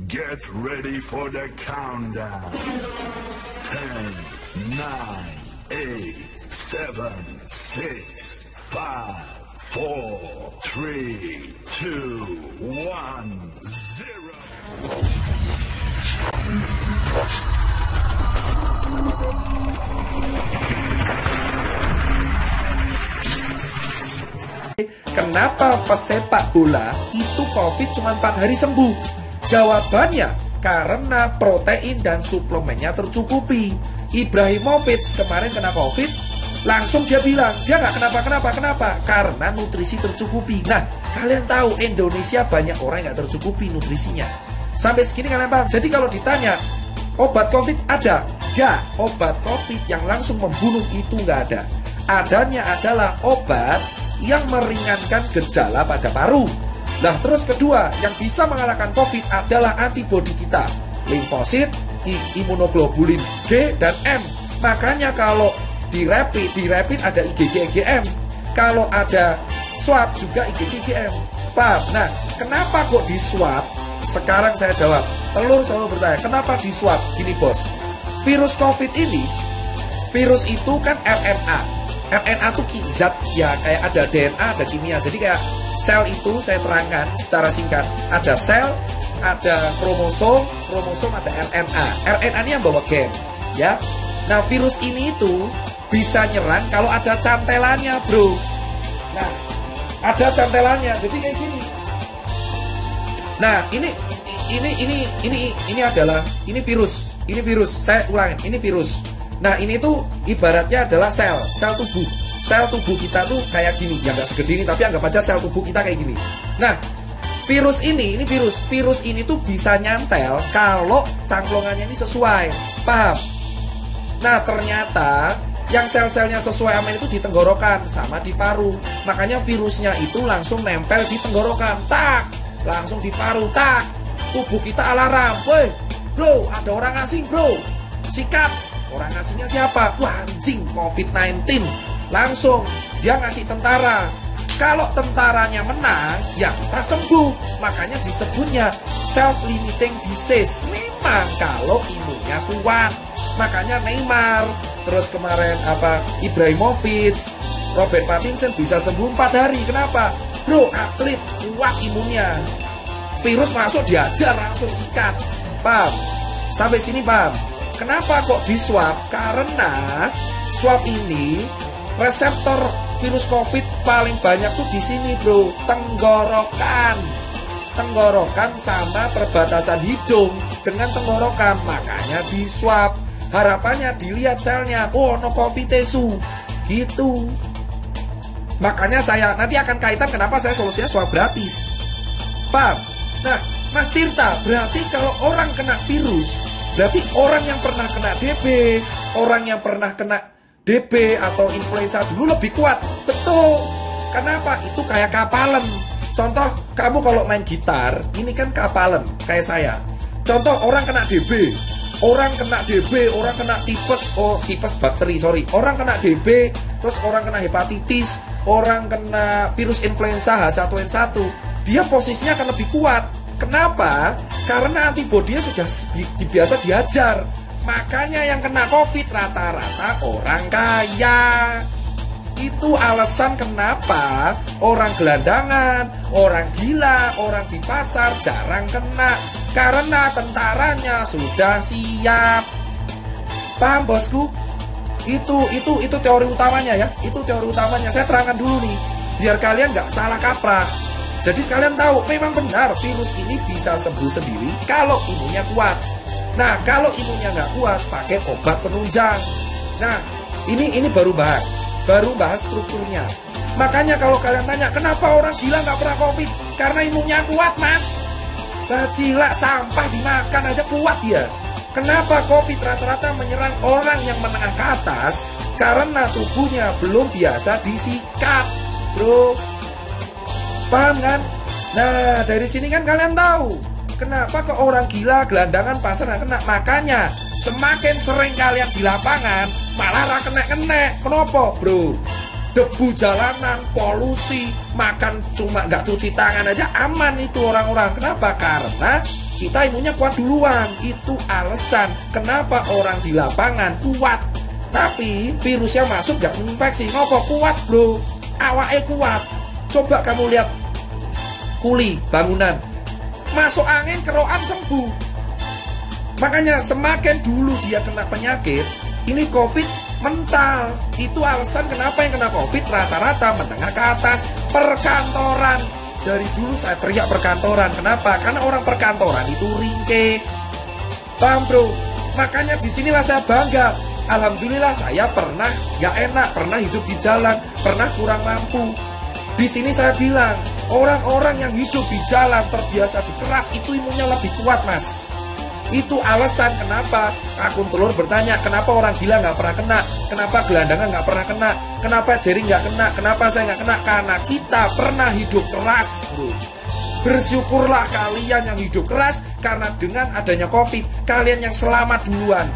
Get ready for the countdown. 10, 9, 8, 7, 6, 5, 4, 3, 2, 1, 0. Kenapa pesepak bola itu COVID cuma 4 hari sembuh? Jawabannya karena protein dan suplemennya tercukupi. Ibrahimovic kemarin kena COVID, langsung dia bilang dia nggak kenapa karena nutrisi tercukupi. Nah, kalian tahu Indonesia banyak orang yang nggak tercukupi nutrisinya. Sampai segini kalian paham? Jadi kalau ditanya obat COVID ada? Nggak. Obat COVID yang langsung membunuh itu nggak ada. Adanya adalah obat yang meringankan gejala pada paru. Nah, terus kedua, yang bisa mengalahkan COVID adalah antibodi kita, limfosit, imunoglobulin G dan M. Makanya kalau di rapid ada IgG IgM. Kalau ada swab juga IgG IgM. Paham? Nah, kenapa kok di swab? Sekarang saya jawab. Telur selalu bertanya, kenapa di swab? Gini bos, virus COVID ini, virus itu kan RNA. RNA itu zat ya, kayak ada DNA, ada kimia. Jadi kayak sel itu saya terangkan secara singkat. Ada sel, ada kromosom ada RNA. RNA ini yang bawa gen, ya. Nah, virus ini itu bisa nyerang kalau ada cantelannya, bro. Nah, ada cantelannya. Jadi kayak gini. Nah, ini adalah virus. Ini virus. Saya ulangin, ini virus. Nah, ini tuh ibaratnya adalah sel tubuh. Sel tubuh kita tuh kayak gini, ya nggak segede ini, tapi anggap aja sel tubuh kita kayak gini. Nah, virus ini virus ini tuh bisa nyantel kalau cangklongannya ini sesuai, paham? Nah, ternyata yang sel-selnya sesuai sama itu di tenggorokan sama di paru. Makanya virusnya itu langsung nempel di tenggorokan, tak, langsung di paru, tak. Tubuh kita alarm, woi, bro, ada orang asing, bro, sikat. Orang asingnya siapa? Wah, anjing, COVID-19. Langsung dia ngasih tentara. Kalau tentaranya menang, ya kita sembuh. Makanya disebutnya self-limiting disease. Memang kalau imunnya kuat. Makanya Neymar, terus kemarin Ibrahimovic, Robert Pattinson bisa sembuh 4 hari. Kenapa? Bro, atlet kuat imunnya. Virus masuk diajar langsung sikat. Paham? Sampai sini paham? Kenapa kok di swab? Karena swab ini reseptor virus COVID paling banyak tuh di sini, bro. Tenggorokan sama perbatasan hidung dengan tenggorokan. Makanya di swab. Harapannya dilihat selnya. Oh, no COVID tesu. Gitu. Makanya saya nanti akan kaitan kenapa saya solusinya swab gratis. Paham? Nah, Mas Tirta, berarti kalau orang kena virus, berarti orang yang pernah kena DB, orang yang pernah kena DB atau influenza dulu lebih kuat. Betul. Kenapa? Itu kayak kapalan. Contoh, kamu kalau main gitar, ini kan kapalan, kayak saya. Contoh, orang kena DB, orang kena tipes, tipes bakteri, sorry. Orang kena DB, terus orang kena hepatitis, orang kena virus influenza H1N1, dia posisinya akan lebih kuat. Kenapa? Karena antibodinya sudah biasa diajar. Makanya yang kena COVID rata-rata orang kaya. Itu alasan kenapa orang gelandangan, orang gila, orang di pasar jarang kena. Karena tentaranya sudah siap. Paham, bosku? Itu teori utamanya ya. Itu teori utamanya. Saya terangkan dulu nih, biar kalian nggak salah kaprah. Jadi kalian tahu, memang benar virus ini bisa sembuh sendiri kalau imunnya kuat. Nah, kalau imunnya nggak kuat, pakai obat penunjang. Nah, ini baru bahas strukturnya. Makanya kalau kalian tanya, kenapa orang gila nggak pernah COVID? Karena imunnya kuat, mas. Bajila sampah dimakan aja kuat ya. Kenapa COVID rata-rata menyerang orang yang menengah ke atas? Karena tubuhnya belum biasa disikat, bro. Paham kan? Nah, dari sini kan kalian tahu kenapa ke orang gila, gelandangan, pasar nggak kena. Makanya semakin sering kalian di lapangan malah kena. Kenapa, bro? debu jalanan, polusi, makan cuma nggak cuci tangan aja aman itu orang-orang. Kenapa? Karena kita imunnya kuat duluan. Itu alasan kenapa orang di lapangan kuat. Tapi virusnya masuk gak menginfeksi. Ngopo kuat bro? Awake kuat. Coba kamu lihat kuli bangunan, masuk angin keroan sembuh. Makanya semakin dulu dia kena penyakit, ini COVID mental. Itu alasan kenapa yang kena COVID rata-rata menengah ke atas, perkantoran. Dari dulu saya teriak perkantoran. Kenapa? Karena orang perkantoran itu ringkih. Paham bro? Makanya disinilah saya bangga. Alhamdulillah saya pernah gak enak, pernah hidup di jalan, pernah kurang mampu. Di sini saya bilang, orang-orang yang hidup di jalan terbiasa dikeras itu imunnya lebih kuat mas. Itu alasan kenapa akun telur bertanya, kenapa orang gila gak pernah kena, kenapa gelandangan gak pernah kena, kenapa Jerry gak kena, kenapa saya gak kena. Karena kita pernah hidup keras bro. Bersyukurlah kalian yang hidup keras, karena dengan adanya COVID kalian yang selamat duluan.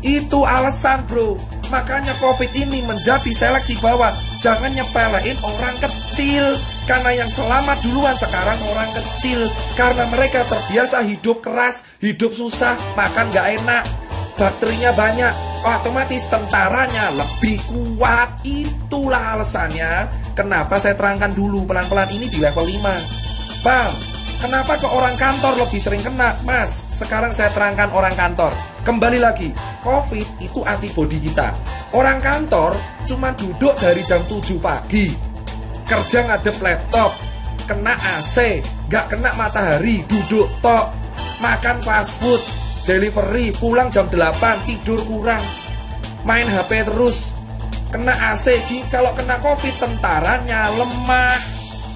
Itu alasan bro. Makanya COVID ini menjadi seleksi bahwa jangan nyepelein orang kecil. Karena yang selamat duluan sekarang orang kecil. Karena mereka terbiasa hidup keras, hidup susah, makan gak enak, bakterinya banyak, otomatis tentaranya lebih kuat. Itulah alasannya kenapa saya terangkan dulu pelan-pelan ini di level 5. Bang, kenapa ke orang kantor lebih sering kena? Mas, sekarang saya terangkan orang kantor. Kembali lagi, COVID itu antibodi kita. Orang kantor cuma duduk dari jam 7 pagi, kerja ngadep laptop, kena AC, gak kena matahari, duduk tok, makan fast food, delivery, pulang jam 8, tidur kurang, main HP terus, kena AC. Kalau kena COVID tentaranya lemah.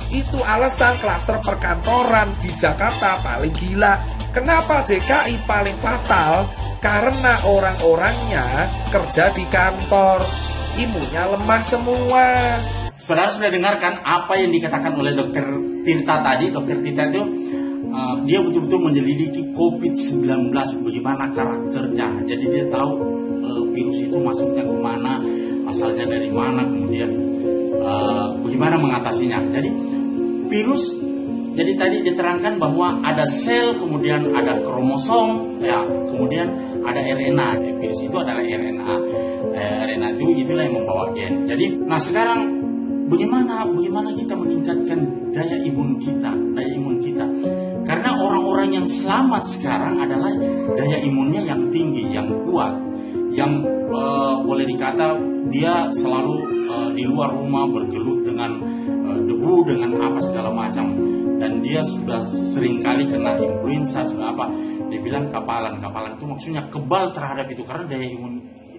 Itu alasan klaster perkantoran di Jakarta paling gila. Kenapa DKI paling fatal? Karena orang-orangnya kerja di kantor, imunnya lemah semua. Saudara sudah dengarkan apa yang dikatakan oleh Dokter Tirta tadi. Dokter Tirta itu dia betul-betul menyelidiki COVID-19, bagaimana karakternya. Jadi dia tahu virus itu masuknya kemana, asalnya dari mana, kemudian bagaimana mengatasinya. Jadi virus, jadi tadi diterangkan bahwa ada sel, kemudian ada kromosom, ya, kemudian ada RNA. Virus itu adalah RNA. RNA itu itulah yang membawa gen. Jadi, nah sekarang bagaimana kita meningkatkan daya imun kita, Karena orang-orang yang selamat sekarang adalah daya imunnya yang tinggi, yang kuat, yang boleh dikata dia selalu di luar rumah bergelut dengan debu, dengan apa segala macam, dan dia sudah sering kali kena influenza, sudah apa, dia bilang kapalan itu maksudnya kebal terhadap itu karena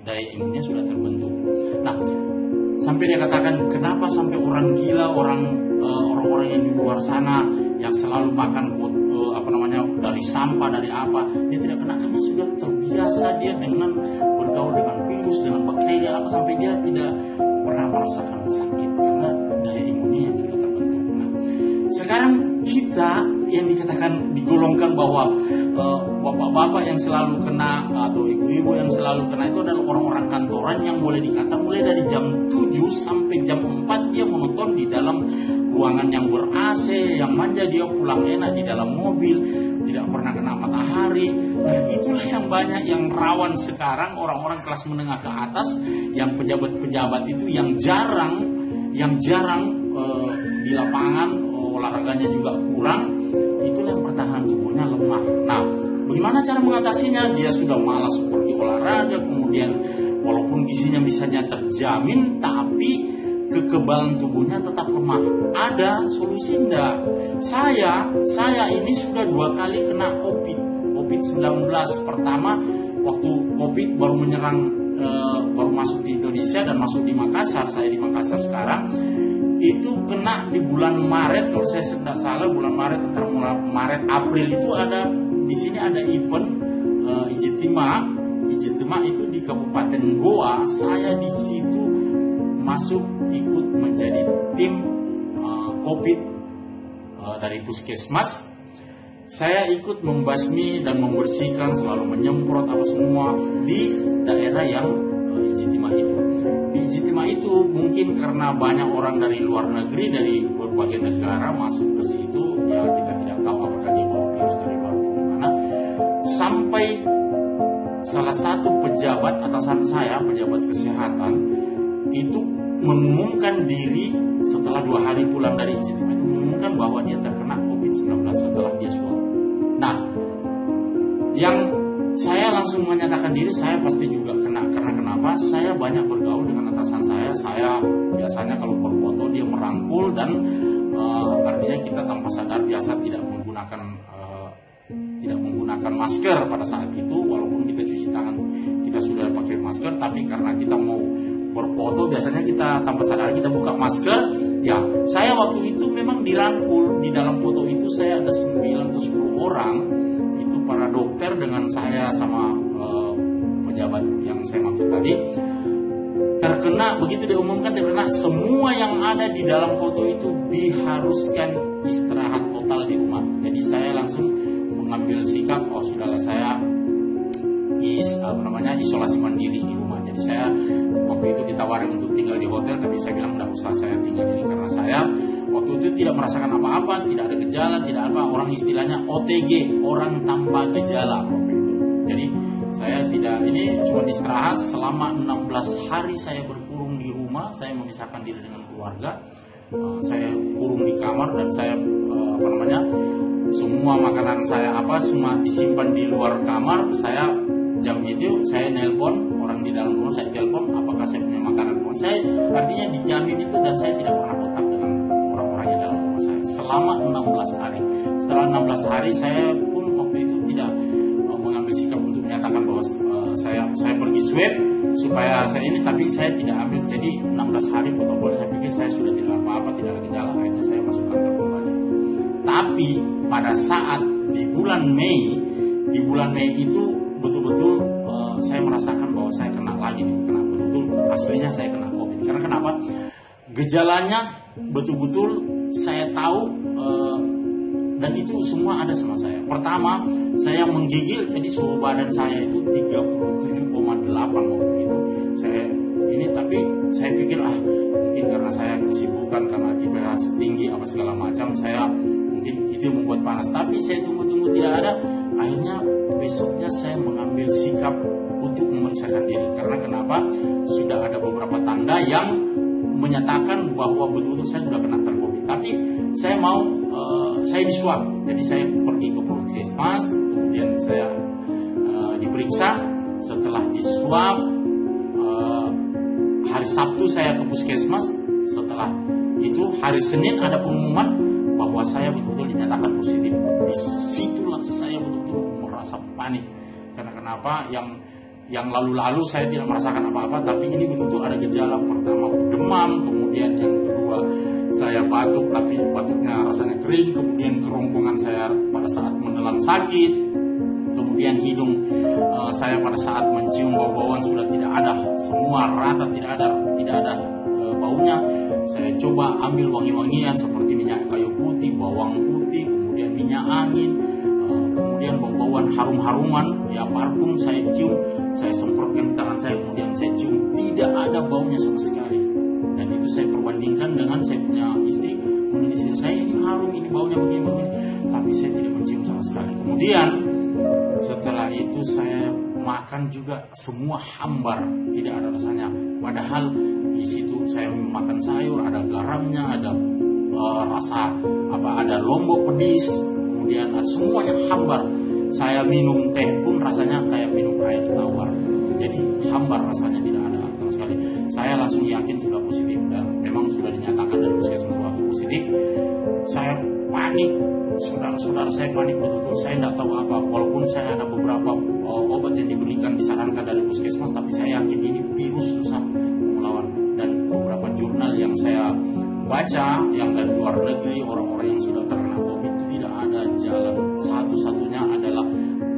daya imunnya sudah terbentuk. Nah, sampai dia katakan kenapa sampai orang gila, orang-orang yang di luar sana yang selalu makan dari sampah, dari apa, dia tidak kena karena sudah terbiasa dia dengan bergaul dengan virus, dengan bakteri apa, sampai dia tidak pernah merasakan sakit karena daya imunnya yang sudah terbentuk. Nah, sekarang kita yang dikatakan digolongkan bahwa bapak-bapak yang selalu kena atau ibu-ibu yang selalu kena itu adalah orang-orang kantoran yang boleh dikata mulai dari jam 7 sampai jam 4 dia menonton di dalam ruangan yang ber-AC, yang manja, dia pulang enak di dalam mobil, tidak pernah kena matahari. Nah, itulah yang banyak yang rawan sekarang, orang-orang kelas menengah ke atas, yang pejabat-pejabat itu yang jarang di lapangan, olahraganya juga kurang. Itulah yang pertahanan tubuhnya lemah. Nah, bagaimana cara mengatasinya? Dia sudah malas pergi olahraga, kemudian walaupun gizinya misalnya terjamin, tapi kekebalan tubuhnya tetap lemah. Ada solusi enggak? Saya ini sudah 2 kali kena COVID-19. Pertama waktu COVID baru menyerang, baru masuk di Indonesia dan masuk di Makassar. Saya di Makassar sekarang. Itu kena di bulan Maret, kalau saya tidak salah bulan Maret, antara Maret April itu ada di sini ada event Ijtima itu di Kabupaten Goa. Saya di situ masuk ikut menjadi tim COVID dari puskesmas. Saya ikut membasmi dan membersihkan, selalu menyemprot apa semua di daerah yang Ijtima itu. di Ijtima itu mungkin karena banyak orang dari luar negeri, dari berbagai negara masuk ke situ, ya kita tidak tahu apakah dia bawa virus dari mana. Sampai salah satu pejabat atasan saya, pejabat kesehatan, itu mengumumkan diri setelah 2 hari pulang dari Ijtima itu, mengumumkan bahwa dia terkena COVID-19 setelah dia swab. Nah, yang saya langsung menyatakan diri, saya pasti juga kena. Karena kenapa? Saya banyak bergaul dengan atasan saya. Saya biasanya kalau berfoto dia merangkul dan artinya kita tanpa sadar biasa tidak menggunakan masker pada saat itu. Walaupun kita cuci tangan, kita sudah pakai masker, tapi karena kita mau berfoto biasanya kita tanpa sadar kita buka masker. Ya, saya waktu itu memang dirangkul. Di dalam foto itu saya ada 9 atau 10 orang. Para dokter dengan saya sama pejabat yang saya maksud tadi terkena. Begitu diumumkan terkena, semua yang ada di dalam foto itu diharuskan istirahat total di rumah. Jadi saya langsung mengambil sikap, sudahlah saya isolasi mandiri di rumah. Jadi saya waktu itu ditawari untuk tinggal di hotel, tapi saya bilang tidak usah, saya tinggal ini karena saya waktu itu tidak merasakan apa-apa, tidak ada gejala, tidak apa, orang istilahnya OTG, orang tanpa gejala waktu itu. Jadi saya tidak, ini cuma istirahat selama 16 hari saya berkurung di rumah, saya memisahkan diri dengan keluarga, saya kurung di kamar dan saya semua makanan saya semua disimpan di luar kamar. Saya jam itu saya nelpon orang di dalam rumah, saya telepon apakah saya punya makanan. Saya artinya dijamin itu dan saya tidak pernah kontak dengan orang-orang di dalam rumah saya selama 16 hari. Setelah 16 hari saya pun waktu itu tidak mengambil sikap untuk menyatakan bahwa saya pergi swab supaya saya ini, tapi saya tidak ambil. Jadi 16 hari protokol saya pikir saya sudah tidak apa-apa, tidak ada gejala, akhirnya saya masuk kantor kembali. Tapi pada saat di bulan Mei itu betul-betul saya merasakan bahwa saya kena lagi nih, kena betul-betul aslinya saya kena COVID. Karena kenapa? Gejalanya betul-betul saya tahu dan itu semua ada sama saya. Pertama, saya menggigil, jadi suhu badan saya itu 37,8 waktu itu. Tapi saya pikir mungkin karena saya kesibukan, karena IPH tinggi apa segala macam, saya mungkin itu membuat panas. Tapi saya tunggu tidak ada. Akhirnya besoknya saya mengambil sikap untuk memeriksakan diri. Karena kenapa? Sudah ada beberapa tanda yang menyatakan bahwa betul-betul saya sudah kena COVID. Tapi saya diswab. Jadi saya pergi ke puskesmas, kemudian saya diperiksa. Setelah diswab, hari Sabtu saya ke puskesmas. Setelah itu hari Senin ada pengumuman bahwa saya betul-betul dinyatakan positif. Disitulah saya betul-betul merasa panik. Karena kenapa? Yang lalu-lalu saya tidak merasakan apa-apa, tapi ini betul-betul ada gejala. Pertama demam, kemudian yang kedua saya batuk, tapi batuknya rasanya kering, kemudian kerongkongan saya pada saat menelan sakit, kemudian hidung saya pada saat mencium bau-bauan sudah tidak ada, semua rata, tidak ada baunya. Saya coba ambil wangi-wangian seperti minyak kayu putih, bawang putih, kemudian minyak angin, kemudian bau-bauan harum-haruman, ya parfum saya cium, saya semprotkan tangan saya, kemudian saya cium, tidak ada baunya sama sekali. Dan itu saya perbandingkan dengan saya punya istri, kemudian istri saya ini harum, ini baunya begini, tapi saya tidak mencium sama sekali. Kemudian setelah itu saya makan juga semua hambar, tidak ada rasanya. Padahal di situ saya makan sayur, ada garamnya, ada rasa ada lombok pedis, kemudian ada semuanya hambar. Saya minum teh pun rasanya kayak minum air tawar, jadi hambar rasanya, tidak ada sama sekali. Saya langsung yakin sudah positif dan memang sudah dinyatakan dari puskesmas positif. Saya panik, saudara-saudara saya panik betul-betul. Saya tidak tahu apa, walaupun saya ada beberapa obat yang diberikan disarankan dari puskesmas, tapi saya yakin ini virus susah melawan. Dan beberapa jurnal yang saya baca yang dari luar negeri, orang-orang yang sudah terkena COVID tidak ada jalan, satu-satunya adalah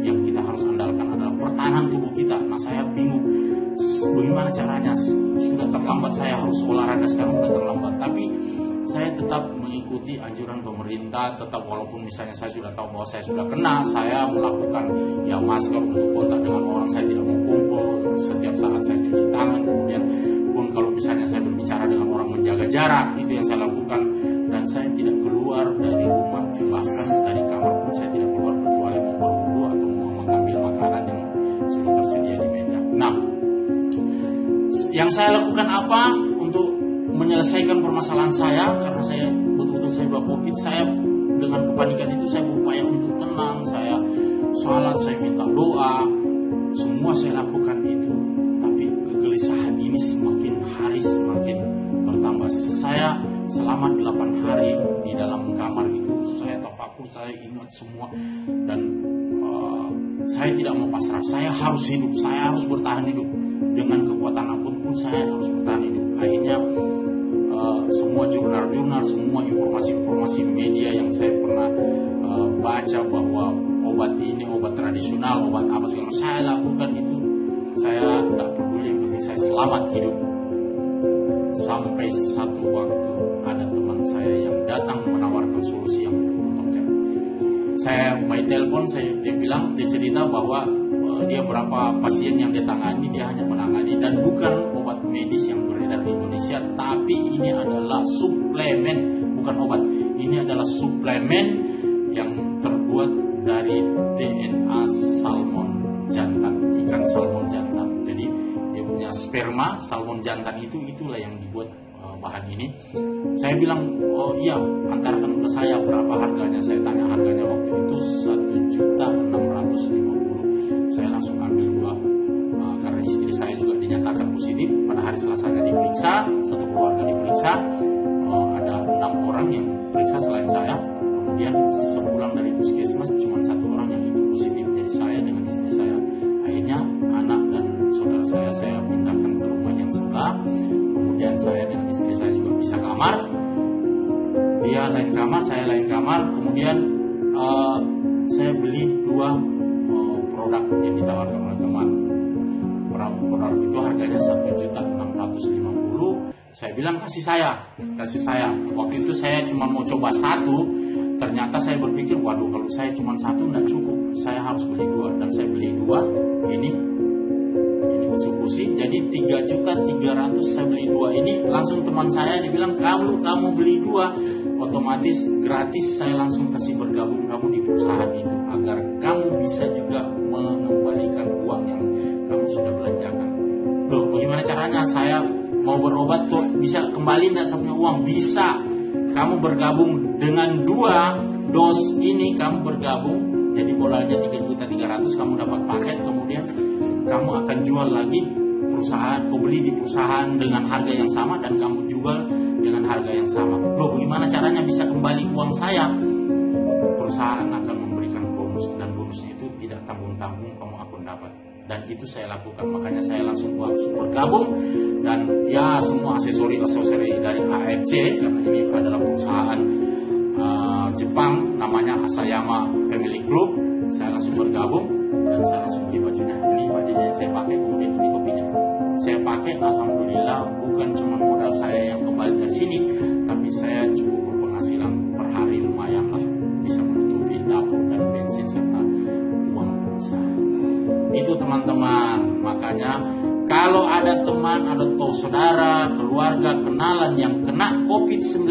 yang kita harus andalkan adalah pertahanan tubuh kita. Nah, saya bingung bagaimana caranya. Sudah terlambat, saya harus olahraga sekarang sudah terlambat, tapi saya tetap mengikuti anjuran pemerintah. Tetap walaupun misalnya saya sudah tahu bahwa saya sudah kena, saya melakukan masker untuk kontak dengan orang, saya tidak mau kumpul. Setiap saat saya cuci tangan, kemudian pun kalau misalnya saya berbicara dengan orang menjaga jarak, itu yang saya lakukan. Dan saya tidak keluar dari rumah, bahkan dari kamar pun saya tidak keluar kecuali mau berwudu atau mau mengambil makanan yang sudah tersedia di meja. Nah, yang saya lakukan apa untuk menyelesaikan permasalahan saya, karena saya betul-betul saya bawa COVID, saya dengan kepanikan itu saya berupaya untuk tenang, saya sholat, saya minta doa, semua saya lakukan itu. Tapi kegelisahan ini semakin hari semakin bertambah. Saya selama 8 hari di dalam kamar itu saya tafakur, saya ingat semua, dan saya tidak mau pasrah. Saya harus hidup, saya harus bertahan hidup dengan kekuatan apapun, saya harus bertahan hidup. Akhirnya semua jurnal-jurnal, semua informasi-informasi media yang saya pernah baca bahwa obat ini obat tradisional, obat apa segala macam, saya lakukan itu. Saya tidak peduli, yang penting saya selamat hidup. Sampai satu waktu ada teman saya yang datang menawarkan solusi yang betul-betul. Saya by telepon, dia bilang, dia cerita bahwa dia berapa pasien yang dia tangani, dia hanya menangani, dan bukan obat medis yang beredar di Indonesia, tapi ini adalah suplemen, bukan obat. Ini adalah suplemen yang terbuat dari DNA salmon jantan, ikan salmon jantan. Jadi dia punya sperma salmon jantan itulah yang dibuat bahan ini. Saya bilang, oh iya, antarkan ke saya, berapa harganya. Saya tanya harganya waktu itu 1.650.000. Saya langsung ambil 2 karena istri saya juga dinyatakan positif. Pada hari Selasanya diperiksa, satu keluarga diperiksa, ada 6 orang yang periksa selain saya. Kemudian sepulang dari puskesmas cuma 1 orang yang ikut positif, jadi saya dengan istri saya. Akhirnya anak dan saudara saya pindahkan ke rumah yang sebelah. Kemudian saya dengan istri saya juga bisa kamar, dia lain kamar, saya lain kamar. Kemudian saya beli 2 produk yang ditawarkan oleh teman. Produk itu harganya 1.650.000. Saya bilang kasih saya. Waktu itu saya cuma mau coba 1. Ternyata saya berpikir, waduh, kalau saya cuma 1 tidak cukup, saya harus beli 2. Dan saya beli 2 ini Utsukushi, jadi 3.300.000 saya beli 2 ini. Langsung teman saya dibilang, kamu beli 2 otomatis gratis, saya langsung kasih bergabung kamu di perusahaan itu, agar kamu bisa juga mengembalikan uang yang kamu sudah belanjakan. Loh, bagaimana caranya? Saya mau berobat kok bisa kembali tidak punya uang? Bisa. Kamu bergabung dengan 2 dos ini, kamu bergabung, jadi bolanya 3.300.000, kamu dapat paket, kemudian kamu akan jual lagi perusahaan, kau beli di perusahaan dengan harga yang sama dan kamu jual dengan harga yang sama. Loh, bagaimana caranya bisa kembali uang saya? Perusahaan akan memberikan bonus, dan bonusnya itu tidak tanggung-tanggung, kamu akan dapat. Dan itu saya lakukan, makanya saya langsung bergabung. Dan ya, semua aksesori dari AFC, karena ini adalah perusahaan Jepang, namanya Asayama Family Club. Saya langsung bergabung dan saya langsung beli bajunya. Ini bajunya yang saya pakai, kemudian ini topinya saya pakai. Alhamdulillah, bukan cuma modal saya yang kembali dari sini, tapi saya cukup berpenghasilan per hari lumayan lah, bisa menutupi dapur dan bensin serta uang pulsa. Itu teman-teman. Makanya kalau ada teman, ada saudara, keluarga, kenalan yang kena COVID-19,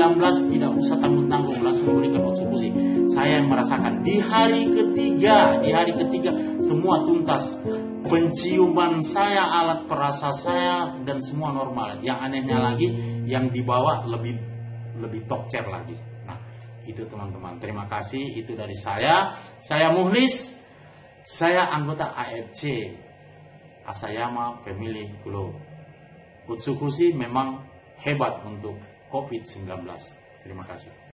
tidak usah tanggung-tanggung, langsung berikan Utsukushi. Saya yang merasakan di hari ketiga semua tuntas. Penciuman saya, alat perasa saya, dan semua normal. Yang anehnya lagi, yang dibawa lebih tokcer lagi. Nah, itu teman-teman. Terima kasih. Itu dari saya. Saya Muhlis. Saya anggota AFC, Asayama Family Club. Utsukushi memang hebat untuk COVID-19. Terima kasih.